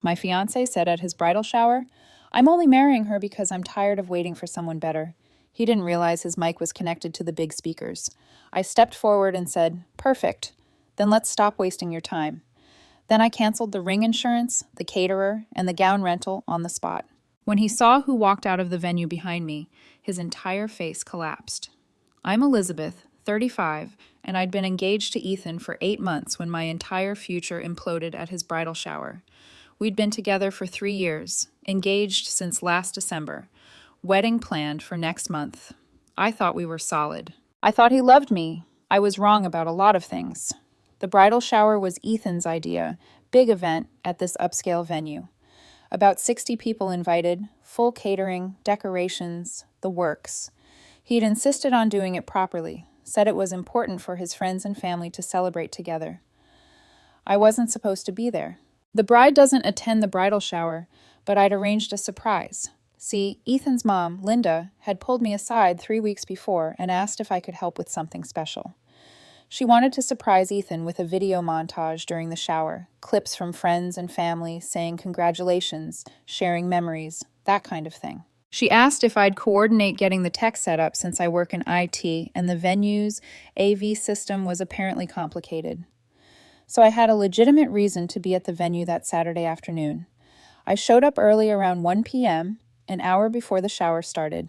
My fiancé said at his bridal shower, "I'm only marrying her because I'm tired of waiting for someone better." He didn't realize his mic was connected to the big speakers. I stepped forward and said, "Perfect. Then let's stop wasting your time." Then I canceled the ring insurance, the caterer, and the gown rental on the spot. When he saw who walked out of the venue behind me, his entire face collapsed. I'm Elizabeth, 35, and I'd been engaged to Ethan for 8 months when my entire future imploded at his bridal shower. We'd been together for 3 years, engaged since last December, wedding planned for next month. I thought we were solid. I thought he loved me. I was wrong about a lot of things. The bridal shower was Ethan's idea, big event at this upscale venue. About 60 people invited, full catering, decorations, the works. He'd insisted on doing it properly, said it was important for his friends and family to celebrate together. I wasn't supposed to be there. The bride doesn't attend the bridal shower, but I'd arranged a surprise. See, Ethan's mom, Linda, had pulled me aside 3 weeks before and asked if I could help with something special. She wanted to surprise Ethan with a video montage during the shower, clips from friends and family saying congratulations, sharing memories, that kind of thing. She asked if I'd coordinate getting the tech set up since I work in IT and the venue's AV system was apparently complicated. So I had a legitimate reason to be at the venue that Saturday afternoon. I showed up early around 1 p.m., an hour before the shower started.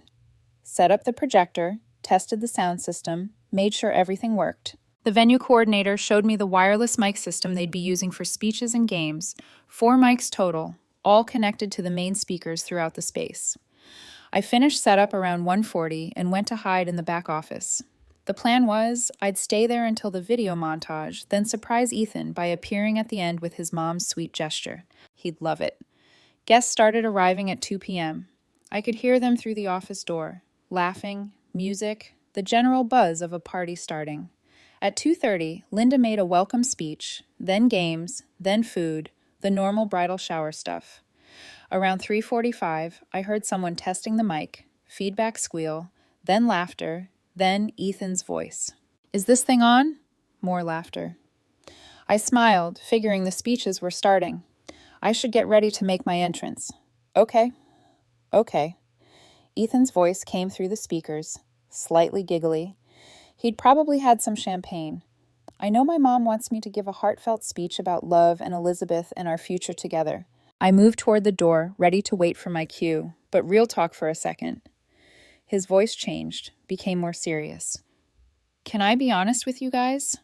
Set up the projector, tested the sound system, made sure everything worked. The venue coordinator showed me the wireless mic system they'd be using for speeches and games, 4 mics total, all connected to the main speakers throughout the space. I finished setup around 1:40 and went to hide in the back office. The plan was I'd stay there until the video montage, then surprise Ethan by appearing at the end with his mom's sweet gesture. He'd love it. Guests started arriving at 2 p.m. I could hear them through the office door, laughing, music, the general buzz of a party starting. At 2:30, Linda made a welcome speech, then games, then food, the normal bridal shower stuff. Around 3:45, I heard someone testing the mic, feedback squeal, then laughter, then Ethan's voice. "Is this thing on?" More laughter. I smiled, figuring the speeches were starting. I should get ready to make my entrance. Okay. Ethan's voice came through the speakers, slightly giggly. He'd probably had some champagne. "I know my mom wants me to give a heartfelt speech about love and Elizabeth and our future together." I moved toward the door, ready to wait for my cue, but real talk for a second. His voice changed, became more serious. "Can I be honest with you guys?"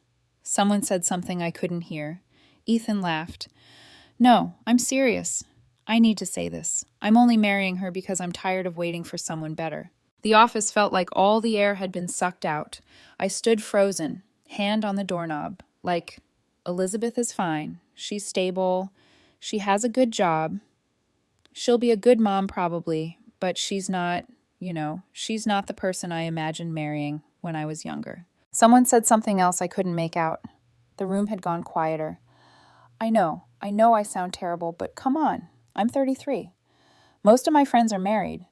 Someone said something I couldn't hear. Ethan laughed. "No, I'm serious. I need to say this. I'm only marrying her because I'm tired of waiting for someone better." The office felt like all the air had been sucked out. I stood frozen, hand on the doorknob, like, Elizabeth is fine. She's stable. She has a good job. She'll be a good mom probably, but she's not, she's not the person I imagined marrying when I was younger. Someone said something else I couldn't make out. The room had gone quieter. I know I sound terrible, but come on, I'm 33. Most of my friends are married.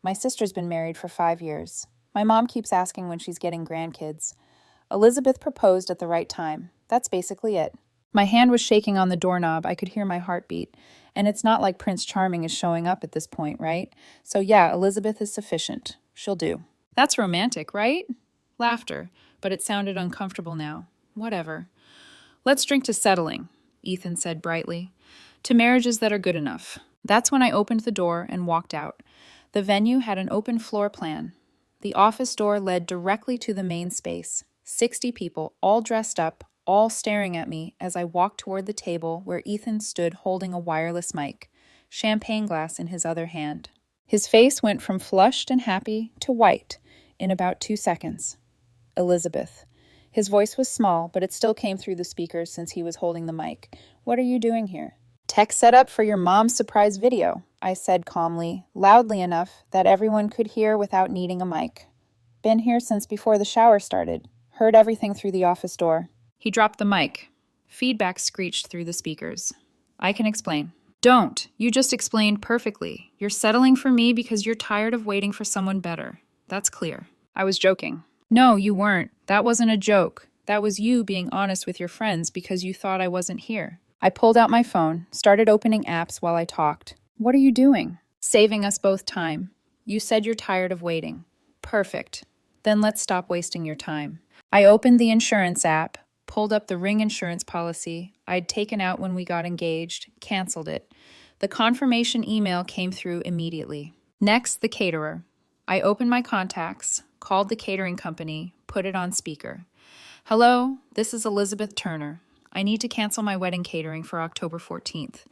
My sister's been married for 5 years. My mom keeps asking when she's getting grandkids. Elizabeth proposed at the right time. That's basically it. My hand was shaking on the doorknob. I could hear my heartbeat. And it's not like Prince Charming is showing up at this point, right? So yeah, Elizabeth is sufficient. She'll do. That's romantic, right? Laughter, but it sounded uncomfortable now. Whatever. "Let's drink to settling," Ethan said brightly. "To marriages that are good enough." That's when I opened the door and walked out. The venue had an open floor plan. The office door led directly to the main space. 60 people, all dressed up, all staring at me as I walked toward the table where Ethan stood holding a wireless mic, champagne glass in his other hand. His face went from flushed and happy to white in about 2 seconds. Elizabeth. His voice was small, but it still came through the speakers since he was holding the mic. "What are you doing here?" "Tech set up for your mom's surprise video," I said calmly, loudly enough that everyone could hear without needing a mic. "Been here since before the shower started. Heard everything through the office door." He dropped the mic. Feedback screeched through the speakers. "I can explain." "Don't. You just explained perfectly. You're settling for me because you're tired of waiting for someone better. That's clear." I was joking. "No, you weren't. That wasn't a joke. That was you being honest with your friends because you thought I wasn't here." I pulled out my phone, started opening apps while I talked. What are you doing? Saving us both time. You said you're tired of waiting. Perfect. Then let's stop wasting your time. I opened the insurance app, pulled up the ring insurance policy I'd taken out when we got engaged, canceled it. The confirmation email came through immediately. Next, the caterer. I opened my contacts, called the catering company, put it on speaker. Hello, this is Elizabeth Turner. I need to cancel my wedding catering for October 14th.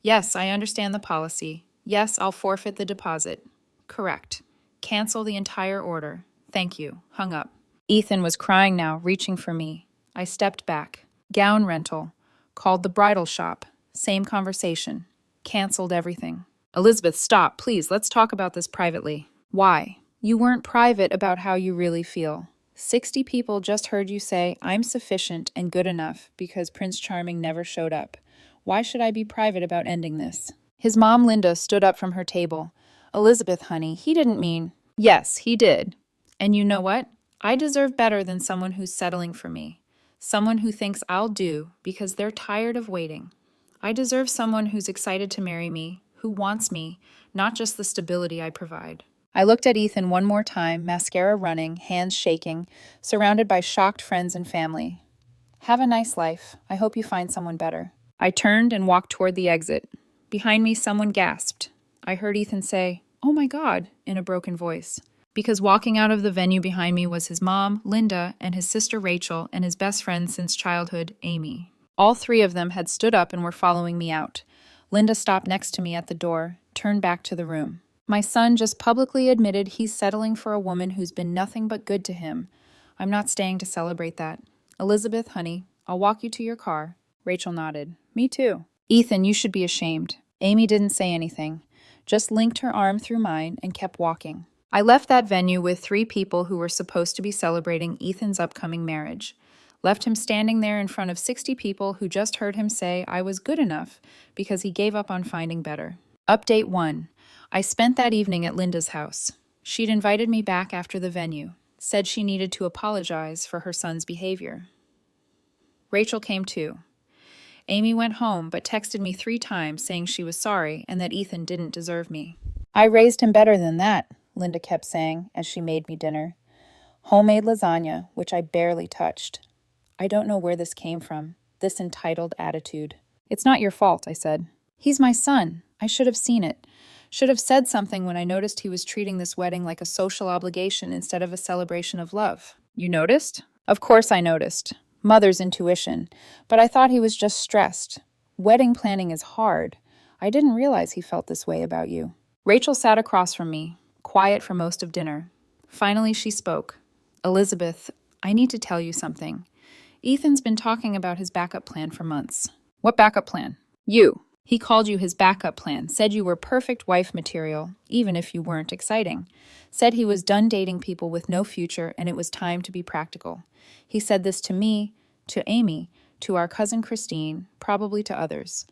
Yes, I understand the policy. Yes, I'll forfeit the deposit. Correct. Cancel the entire order. Thank you. Hung up. Ethan was crying now, reaching for me. I stepped back. Gown rental. Called the bridal shop. Same conversation. Canceled everything. Elizabeth, stop, please. Let's talk about this privately. Why? You weren't private about how you really feel. 60 people just heard you say, I'm sufficient and good enough because Prince Charming never showed up. Why should I be private about ending this? His mom, Linda, stood up from her table. Elizabeth, honey, he didn't mean. Yes, he did. And you know what? I deserve better than someone who's settling for me. Someone who thinks I'll do because they're tired of waiting. I deserve someone who's excited to marry me, who wants me, not just the stability I provide. I looked at Ethan one more time, mascara running, hands shaking, surrounded by shocked friends and family. Have a nice life. I hope you find someone better. I turned and walked toward the exit. Behind me, someone gasped. I heard Ethan say, "Oh my God," in a broken voice. Because walking out of the venue behind me was his mom, Linda, and his sister Rachel, and his best friend since childhood, Amy. All three of them had stood up and were following me out. Linda stopped next to me at the door, turned back to the room. My son just publicly admitted he's settling for a woman who's been nothing but good to him. I'm not staying to celebrate that. Elizabeth, honey, I'll walk you to your car. Rachel nodded. Me too. Ethan, you should be ashamed. Amy didn't say anything, just linked her arm through mine and kept walking. I left that venue with 3 people who were supposed to be celebrating Ethan's upcoming marriage. Left him standing there in front of 60 people who just heard him say I was good enough because he gave up on finding better. Update 1. I spent that evening at Linda's house. She'd invited me back after the venue, said she needed to apologize for her son's behavior. Rachel came too. Amy went home but texted me 3 times saying she was sorry and that Ethan didn't deserve me. I raised him better than that, Linda kept saying as she made me dinner. Homemade lasagna, which I barely touched. I don't know where this came from, this entitled attitude. It's not your fault, I said. He's my son. I should have seen it. Should have said something when I noticed he was treating this wedding like a social obligation instead of a celebration of love. You noticed? Of course I noticed. Mother's intuition. But I thought he was just stressed. Wedding planning is hard. I didn't realize he felt this way about you. Rachel sat across from me, quiet for most of dinner. Finally, she spoke. Elizabeth, I need to tell you something. Ethan's been talking about his backup plan for months. What backup plan? You. He called you his backup plan, said you were perfect wife material, even if you weren't exciting. Said he was done dating people with no future and it was time to be practical. He said this to me, to Amy, to our cousin Christine, probably to others.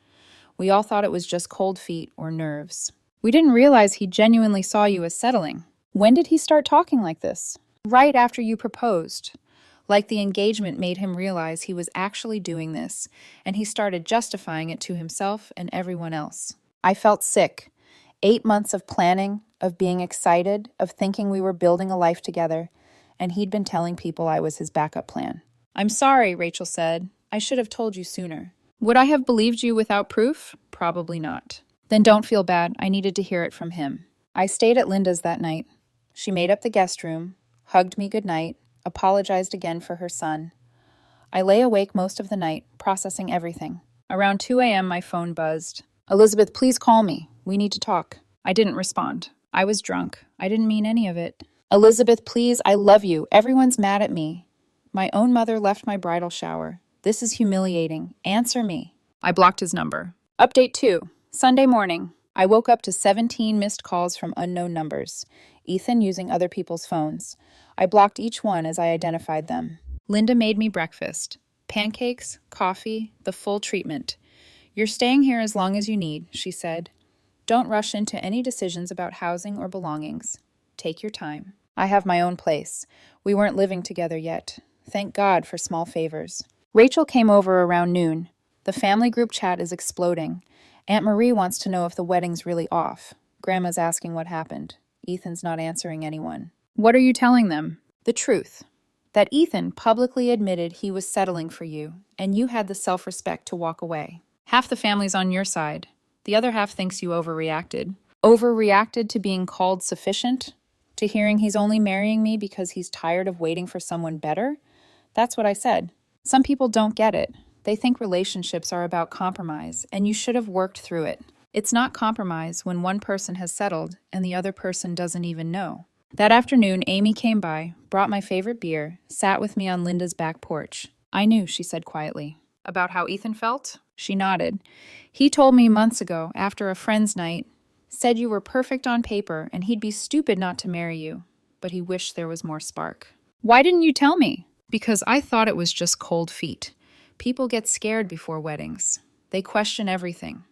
We all thought it was just cold feet or nerves. We didn't realize he genuinely saw you as settling. When did he start talking like this? Right after you proposed. Like the engagement made him realize he was actually doing this, and he started justifying it to himself and everyone else. I felt sick. 8 months of planning, of being excited, of thinking we were building a life together, and he'd been telling people I was his backup plan. I'm sorry, Rachel said. I should have told you sooner. Would I have believed you without proof? Probably not. Then don't feel bad. I needed to hear it from him. I stayed at Linda's that night. She made up the guest room, hugged me goodnight, apologized again for her son. I lay awake most of the night, processing everything. Around 2 a.m., my phone buzzed. Elizabeth, please call me. We need to talk. I didn't respond. I was drunk. I didn't mean any of it. Elizabeth, please, I love you. Everyone's mad at me. My own mother left my bridal shower. This is humiliating. Answer me. I blocked his number. Update 2. Sunday morning. I woke up to 17 missed calls from unknown numbers. Ethan using other people's phones. I blocked each one as I identified them. Linda made me breakfast. Pancakes, coffee, the full treatment. You're staying here as long as you need, she said. Don't rush into any decisions about housing or belongings. Take your time. I have my own place. We weren't living together yet. Thank God for small favors. Rachel came over around noon. The family group chat is exploding. Aunt Marie wants to know if the wedding's really off. Grandma's asking what happened. Ethan's not answering anyone. What are you telling them? The truth. That Ethan publicly admitted he was settling for you, and you had the self-respect to walk away. Half the family's on your side. The other half thinks you overreacted. Overreacted to being called sufficient? To hearing he's only marrying me because he's tired of waiting for someone better? That's what I said. Some people don't get it. They think relationships are about compromise, and you should have worked through it. It's not compromise when one person has settled and the other person doesn't even know. That afternoon, Amy came by, brought my favorite beer, sat with me on Linda's back porch. I knew, she said quietly. About how Ethan felt? She nodded. He told me months ago, after a friend's night, said you were perfect on paper and he'd be stupid not to marry you, but he wished there was more spark. Why didn't you tell me? Because I thought it was just cold feet. People get scared before weddings. They question everything.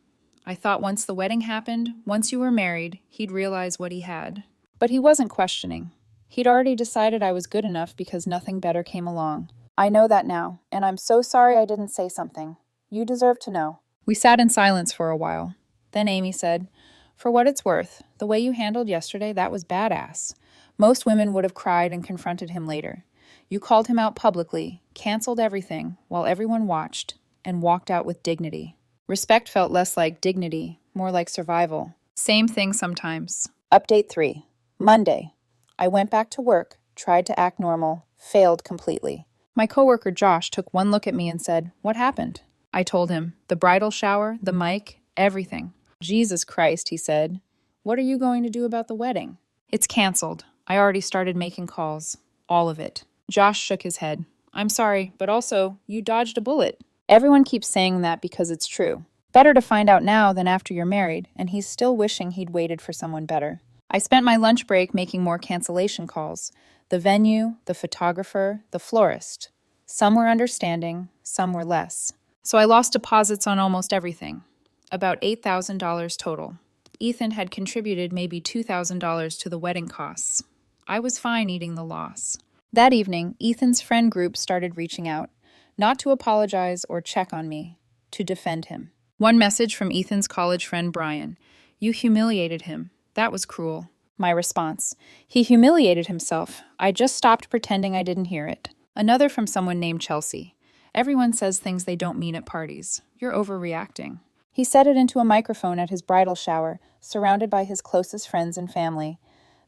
I thought once the wedding happened, once you were married, he'd realize what he had. But he wasn't questioning. He'd already decided I was good enough because nothing better came along. I know that now, and I'm so sorry I didn't say something. You deserve to know. We sat in silence for a while. Then Amy said, for what it's worth, the way you handled yesterday, that was badass. Most women would have cried and confronted him later. You called him out publicly, canceled everything while everyone watched, and walked out with dignity. Respect felt less like dignity, more like survival. Same thing sometimes. Update 3. Monday. I went back to work, tried to act normal, failed completely. My coworker Josh took one look at me and said, what happened? I told him, the bridal shower, the mic, everything. Jesus Christ, he said. What are you going to do about the wedding? It's canceled. I already started making calls. All of it. Josh shook his head. I'm sorry, but also, you dodged a bullet. Everyone keeps saying that because it's true. Better to find out now than after you're married, and he's still wishing he'd waited for someone better. I spent my lunch break making more cancellation calls. The venue, the photographer, the florist. Some were understanding, some were less. So I lost deposits on almost everything. About $8,000 total. Ethan had contributed maybe $2,000 to the wedding costs. I was fine eating the loss. That evening, Ethan's friend group started reaching out, not to apologize or check on me, to defend him. One message from Ethan's college friend Brian. You humiliated him. That was cruel. My response. He humiliated himself. I just stopped pretending I didn't hear it. Another from someone named Chelsea. Everyone says things they don't mean at parties. You're overreacting. He said it into a microphone at his bridal shower, surrounded by his closest friends and family.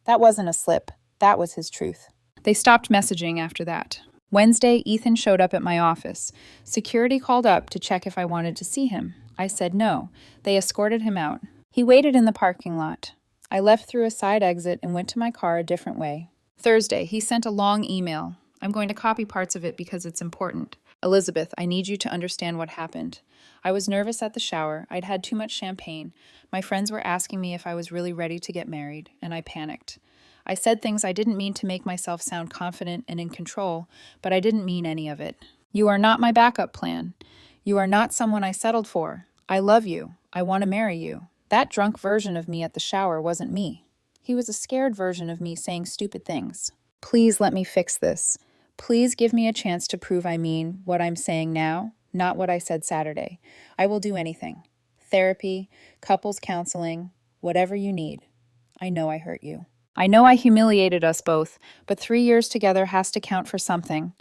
That wasn't a slip. That was his truth. They stopped messaging after that. Wednesday, Ethan showed up at my office. Security called up to check if I wanted to see him. I said no. They escorted him out. He waited in the parking lot. I left through a side exit and went to my car a different way. Thursday, he sent a long email. I'm going to copy parts of it because it's important. Elizabeth, I need you to understand what happened. I was nervous at the shower. I'd had too much champagne. My friends were asking me if I was really ready to get married, and I panicked. I said things I didn't mean to make myself sound confident and in control, but I didn't mean any of it. You are not my backup plan. You are not someone I settled for. I love you. I want to marry you. That drunk version of me at the shower wasn't me. He was a scared version of me saying stupid things. Please let me fix this. Please give me a chance to prove I mean what I'm saying now, not what I said Saturday. I will do anything. Therapy, couples counseling, whatever you need. I know I hurt you. I know I humiliated us both, but 3 years together has to count for something.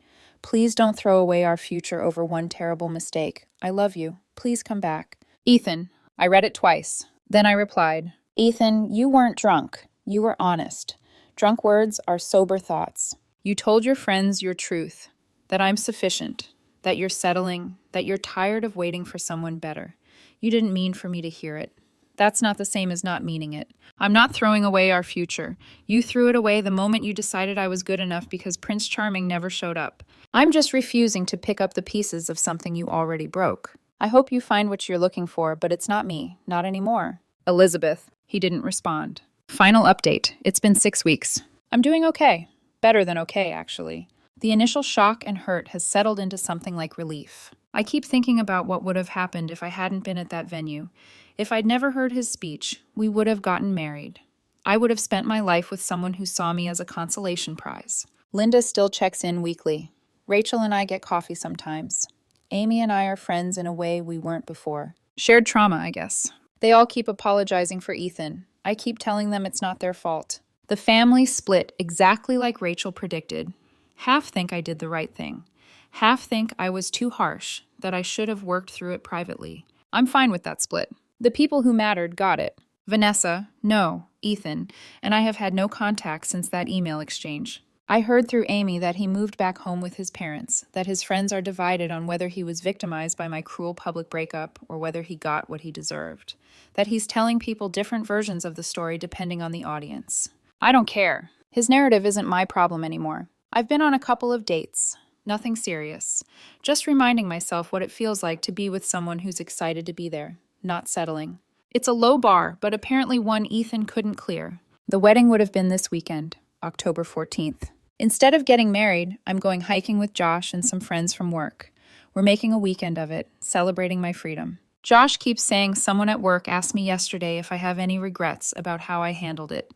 Please don't throw away our future over one terrible mistake. I love you. Please come back. Ethan. I read it twice. Then I replied, Ethan, you weren't drunk. You were honest. Drunk words are sober thoughts. You told your friends your truth, that I'm sufficient, that you're settling, that you're tired of waiting for someone better. You didn't mean for me to hear it. That's not the same as not meaning it. I'm not throwing away our future. You threw it away the moment you decided I was good enough because Prince Charming never showed up. I'm just refusing to pick up the pieces of something you already broke. I hope you find what you're looking for, but it's not me. Not anymore. Elizabeth. He didn't respond. Final update. It's been 6 weeks. I'm doing okay. Better than okay, actually. The initial shock and hurt has settled into something like relief. I keep thinking about what would have happened if I hadn't been at that venue. If I'd never heard his speech, we would have gotten married. I would have spent my life with someone who saw me as a consolation prize. Linda still checks in weekly. Rachel and I get coffee sometimes. Amy and I are friends in a way we weren't before. Shared trauma, I guess. They all keep apologizing for Ethan. I keep telling them it's not their fault. The family split exactly like Rachel predicted. Half think I did the right thing. Half think I was too harsh, that I should have worked through it privately. I'm fine with that split. The people who mattered got it. Vanessa, no, Ethan, and I have had no contact since that email exchange. I heard through Amy that he moved back home with his parents, that his friends are divided on whether he was victimized by my cruel public breakup or whether he got what he deserved, that he's telling people different versions of the story depending on the audience. I don't care. His narrative isn't my problem anymore. I've been on a couple of dates. Nothing serious. Just reminding myself what it feels like to be with someone who's excited to be there, not settling. It's a low bar, but apparently one Ethan couldn't clear. The wedding would have been this weekend, October 14th. Instead of getting married, I'm going hiking with Josh and some friends from work. We're making a weekend of it, celebrating my freedom. Josh keeps saying someone at work asked me yesterday if I have any regrets about how I handled it,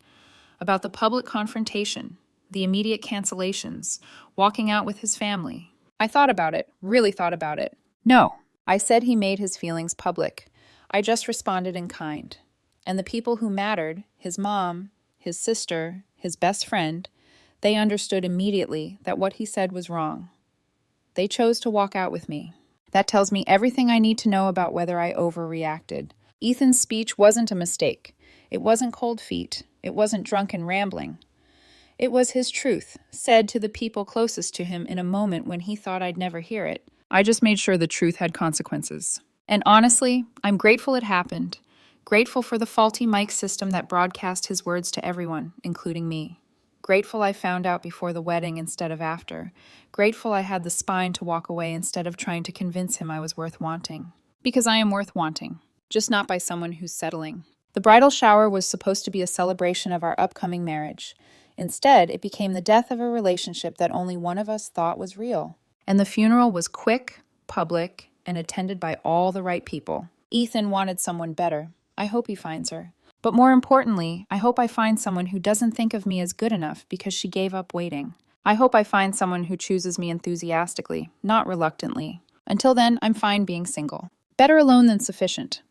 about the public confrontation, the immediate cancellations, walking out with his family. I thought about it, really thought about it. No, I said he made his feelings public. I just responded in kind. And the people who mattered, his mom, his sister, his best friend, they understood immediately that what he said was wrong. They chose to walk out with me. That tells me everything I need to know about whether I overreacted. Ethan's speech wasn't a mistake. It wasn't cold feet. It wasn't drunken rambling. It was his truth, said to the people closest to him in a moment when he thought I'd never hear it. I just made sure the truth had consequences. And honestly, I'm grateful it happened. Grateful for the faulty mic system that broadcast his words to everyone, including me. Grateful I found out before the wedding instead of after. Grateful I had the spine to walk away instead of trying to convince him I was worth wanting. Because I am worth wanting, just not by someone who's settling. The bridal shower was supposed to be a celebration of our upcoming marriage. Instead, it became the death of a relationship that only one of us thought was real. And the funeral was quick, public, and attended by all the right people. Ethan wanted someone better. I hope he finds her. But more importantly, I hope I find someone who doesn't think of me as good enough because she gave up waiting. I hope I find someone who chooses me enthusiastically, not reluctantly. Until then, I'm fine being single. Better alone than sufficient.